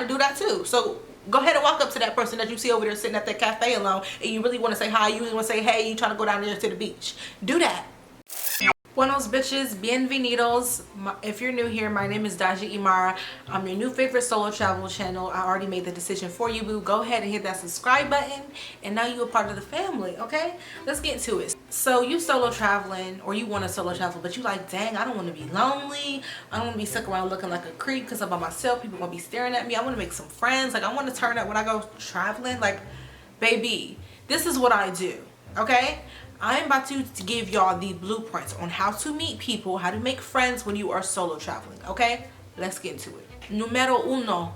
to do that too. So go ahead and walk up to that person that you see over there sitting at that cafe alone, and you really want to say hi, you really want to say, hey, you trying to go down there to the beach. Do that. Buenos bitches, bienvenidos. If you're new here, my name is daljiimarax. I'm your new favorite solo travel channel. I already made the decision for you, boo. Go ahead and hit that subscribe button, and now you're a part of the family, okay? Let's get into it. So you solo traveling, or you want to solo travel, but you like, dang, I don't want to be lonely. I don't want to be stuck around looking like a creep because I'm by myself. People going to be staring at me. I want to make some friends. Like, I want to turn up when I go traveling. Like, baby, this is what I do, okay? I'm about to give y'all the blueprints on how to meet people, how to make friends when you are solo traveling, okay? Let's get into it. Numero uno,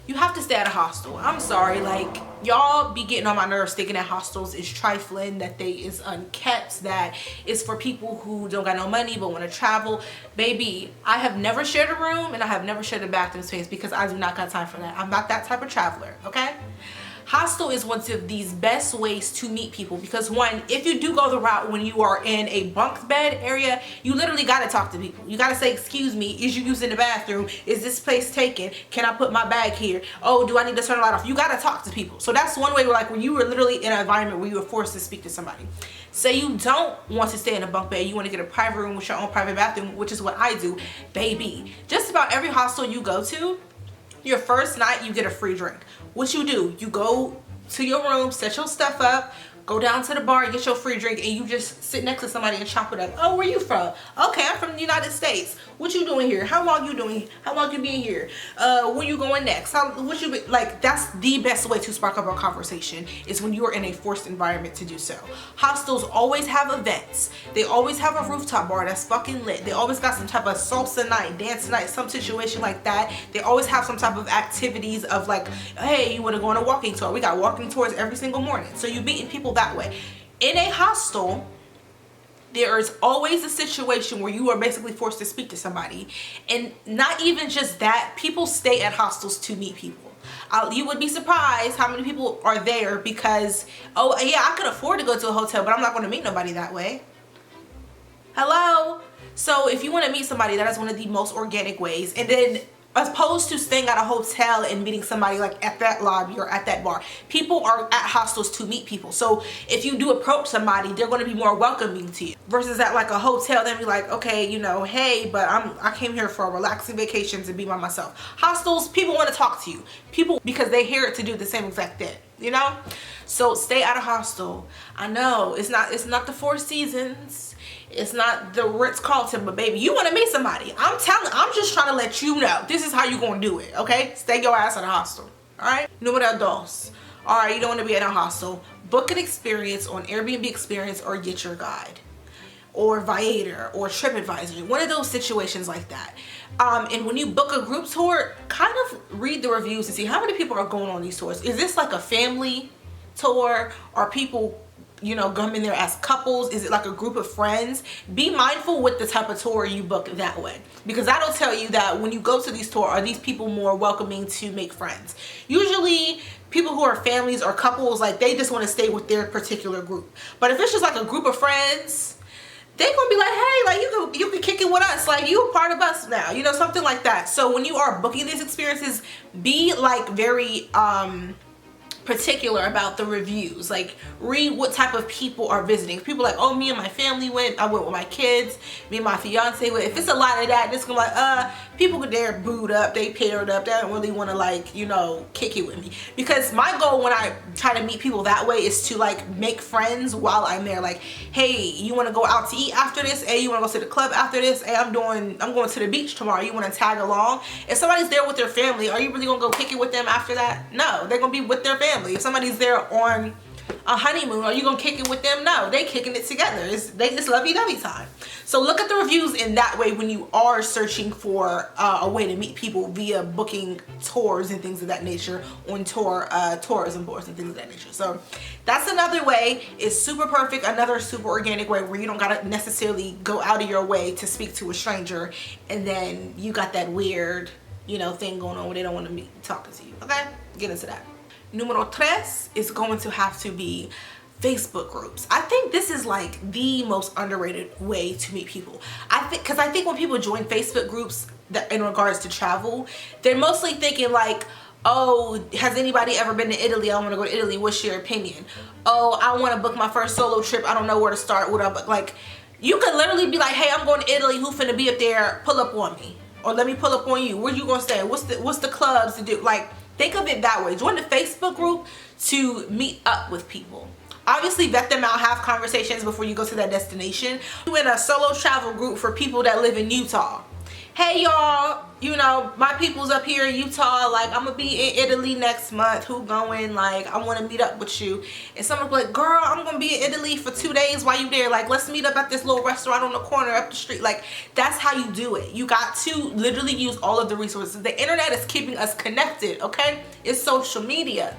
you have to stay at a hostel. I'm sorry, like, y'all be getting on my nerves thinking that hostels is trifling, that they is unkept, that it's for people who don't got no money but want to travel. Baby, I have never shared a room and I have never shared a bathroom space because I do not got time for that. I'm not that type of traveler, okay? Hostel is one of these best ways to meet people because, one, if you do go the route when you are in a bunk bed area, you literally got to talk to people. You got to say, excuse me, is you using the bathroom? Is this place taken? Can I put my bag here? Oh, do I need to turn the light off? You got to talk to people. So that's one way where, like, when you were literally in an environment where you were forced to speak to somebody. Say you don't want to stay in a bunk bed, you want to get a private room with your own private bathroom, which is what I do. Baby, just about every hostel you go to, your first night you get a free drink. What you do, you go to your room, set your stuff up, go down to the bar, get your free drink, and you just sit next to somebody and chop it up. Oh, where you from? Okay, I'm from the United States. What you doing here? How long you doing? How long you been here? Where you going next? What you be, like? That's the best way to spark up a conversation, is when you are in a forced environment to do so. Hostels always have events. They always have a rooftop bar that's fucking lit. They always got some type of salsa night, dance night, some situation like that. They always have some type of activities of like, hey, you want to go on a walking tour? We got walking tours every single morning. So you're meeting people that way. In a hostel, there is always a situation where you are basically forced to speak to somebody. And not even just that, people stay at hostels to meet people. You would be surprised how many people are there because, oh yeah, I could afford to go to a hotel, but I'm not going to meet nobody that way. Hello? So if you want to meet somebody, that is one of the most organic ways. And then, as opposed to staying at a hotel and meeting somebody like at that lobby or at that bar, people are at hostels to meet people. So if you do approach somebody, they're going to be more welcoming to you versus at like a hotel. Then be like, okay, you know, hey, but I came here for a relaxing vacation to be by myself. Hostels, people want to talk to you, people, because they hear it to do the same exact thing, you know. So stay at a hostel. I know it's not the Four Seasons. It's not the Ritz-Carlton, but baby, you want to meet somebody. I'm just trying to let you know this is how you gonna do it, okay? Stay your ass at a hostel, all right? Numero dos. All right, you don't want to be at a hostel. Book an experience on Airbnb Experience or Get Your Guide or Viator or TripAdvisor, one of those situations like that. And when you book a group tour, kind of read the reviews and see how many people are going on these tours. Is this like a family tour? Are people, you know, coming there as couples? Is it like a group of friends? Be mindful with the type of tour you book that way, because that'll tell you that when you go to these tours, are these people more welcoming to make friends? Usually people who are families or couples, like, they just want to stay with their particular group. But if it's just like a group of friends, they're gonna be like, hey, like, you can kick it with us, like, you a part of us now, you know, something like that. So when you are booking these experiences, be like very particular about the reviews. Like, read what type of people are visiting. People like, oh, me and my family went, I went with my kids, me and my fiance went. If it's a lot of that, it's gonna be like, people they're booed up, they paired up, they don't really want to, like, you know, kick it with me. Because my goal when I try to meet people that way is to like make friends while I'm there. Like, hey, you want to go out to eat after this? Hey, you want to go to the club after this? Hey, I'm going to the beach tomorrow, you want to tag along? If somebody's there with their family, are you really gonna go kick it with them after that? No, they're gonna be with their family. If somebody's there on a honeymoon, are you gonna kick it with them? No, they kicking it together. It's lovey-dovey time. So look at the reviews in that way when you are searching for a way to meet people via booking tours and things of that nature on tourism boards and things of that nature. So that's another way. It's super perfect. Another super organic way where you don't gotta necessarily go out of your way to speak to a stranger, and then you got that weird, you know, thing going on where they don't want to be talking to you. Okay, get into that. Numero tres is going to have to be Facebook groups. I think this is like the most underrated way to meet people. I think when people join Facebook groups that in regards to travel, they're mostly thinking like, Oh, has anybody ever been to Italy? I want to go to Italy. What's your opinion? Oh, I want to book my first solo trip. I don't know where to start. What up? Like, you could literally be like, hey, I'm going to Italy. Who finna be up there? Pull up on me. Or let me pull up on you. Where you gonna stay? What's the clubs to do? Like, think of it that way. Join the Facebook group to meet up with people. Obviously, vet them out, have conversations before you go to that destination. You in a solo travel group for people that live in Utah. Hey y'all, you know, my people's up here in Utah, like, I'm gonna be in Italy next month. Who going? Like, I want to meet up with you. And someone be like, girl, I'm gonna be in Italy for 2 days while you there. Like, let's meet up at this little restaurant on the corner up the street. Like, that's how you do it. You got to literally use all of the resources. The internet is keeping us connected, okay? It's social media.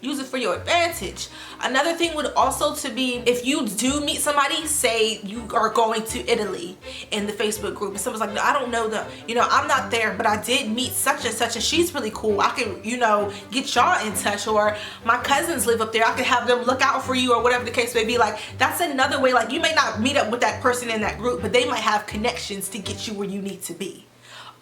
Use it for your advantage. Another thing would also to be, if you do meet somebody, say you are going to Italy in the Facebook group, and someone's like, no, I don't know them, you know, I'm not there, but I did meet such and such, and she's really cool. I can, you know, get y'all in touch, or my cousins live up there. I can have them look out for you, or whatever the case may be. Like, that's another way. Like, you may not meet up with that person in that group, but they might have connections to get you where you need to be.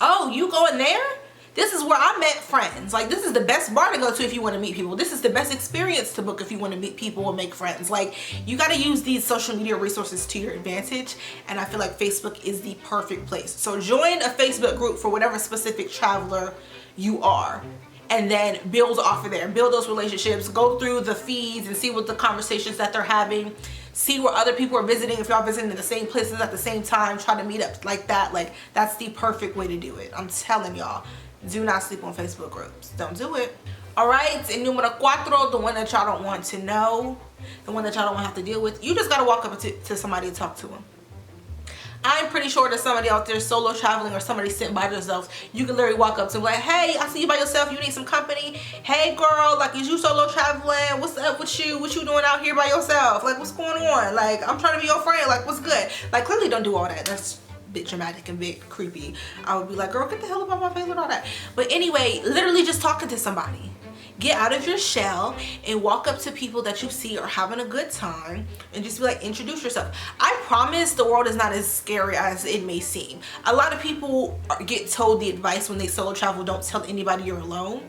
Oh, you going there? This is where I met friends. Like, this is the best bar to go to if you want to meet people. This is the best experience to book if you want to meet people and make friends. Like, you got to use these social media resources to your advantage, and I feel like Facebook is the perfect place. So join a Facebook group for whatever specific traveler you are, and then build off of there. Build those relationships. Go through the feeds and see what the conversations that they're having. See where other people are visiting. If y'all visiting the same places at the same time, try to meet up like that. Like, that's the perfect way to do it. I'm telling y'all. Do not sleep on Facebook groups. Don't do it. All right, and numero cuatro, the one that y'all don't want to know, the one that y'all don't want to have to deal with. You just got to walk up to somebody and talk to them. I'm pretty sure there's somebody out there solo traveling, or somebody sitting by themselves. You can literally walk up to them like, hey, I see you by yourself. You need some company. Hey, girl, like, is you solo traveling? What's up with you? What you doing out here by yourself? Like, what's going on? Like, I'm trying to be your friend. Like, what's good? Like, clearly don't do all that. That's bit dramatic and bit creepy. I would be like, girl, get the hell up out my face with all that. But anyway, literally just talking to somebody. Get out of your shell and walk up to people that you see are having a good time, and just be like, introduce yourself. I promise the world is not as scary as it may seem. A lot of people get told the advice when they solo travel, don't tell anybody you're alone.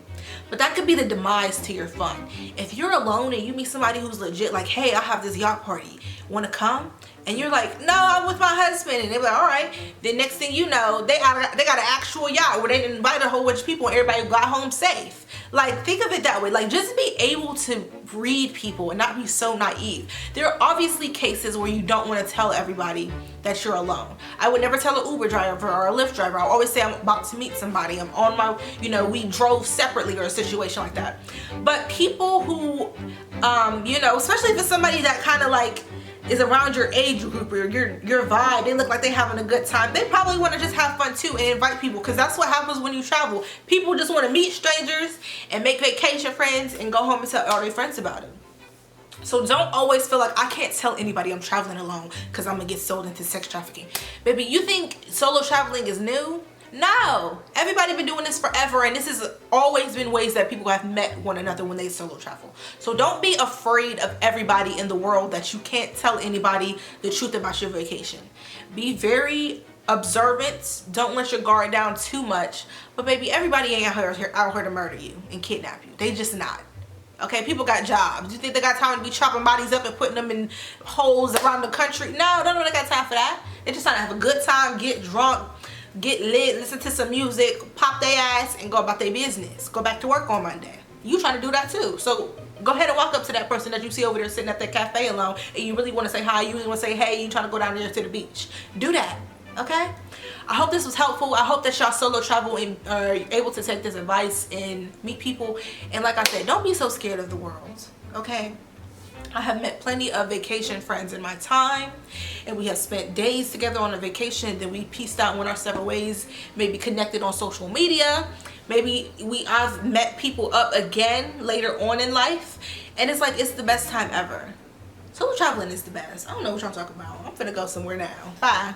But that could be the demise to your fun. If you're alone and you meet somebody who's legit, like, hey, I have this yacht party, want to come? And you're like, no, I'm with my husband. And they're like, all right. Then next thing you know, they got an actual yacht where they invite a whole bunch of people and everybody got home safe. Like, think of it that way. Like, just be able to read people and not be so naive. There are obviously cases where you don't want to tell everybody that you're alone. I would never tell an Uber driver or a Lyft driver. I always say I'm about to meet somebody. I'm on my, you know, we drove separately, or a situation like that. But people who, you know, especially if it's somebody that kind of like is around your age group or your vibe, they look like they having a good time, they probably want to just have fun too and invite people, because that's what happens when you travel. People just want to meet strangers and make vacation friends and go home and tell all their friends about it. So don't always feel like, I can't tell anybody I'm traveling alone because I'm gonna get sold into sex trafficking. Baby, you think solo traveling is new? No, everybody been doing this forever, and this has always been ways that people have met one another when they solo travel. So don't be afraid of everybody in the world that you can't tell anybody the truth about your vacation. Be very observant. Don't let your guard down too much. But baby, everybody ain't out here to murder you and kidnap you. They just not. Okay, people got jobs. You think they got time to be chopping bodies up and putting them in holes around the country? No, they got time for that. They just trying to have a good time, get drunk, get lit, listen to some music, pop their ass, and go about their business. Go back to work on Monday. You trying to do that too. So go ahead and walk up to that person that you see over there sitting at that cafe alone, and you really want to say hi, you really want to say, hey, you trying to go down there to the beach. Do that, okay? I hope this was helpful. I hope that y'all solo travel and are able to take this advice and meet people. And like I said, don't be so scared of the world, okay? I have met plenty of vacation friends in my time, and we have spent days together on a vacation. Then we pieced out and went our separate ways, maybe connected on social media. Maybe I've met people up again later on in life, and it's like, it's the best time ever. Solo traveling is the best. I don't know what y'all talking about. I'm finna go somewhere now. Bye.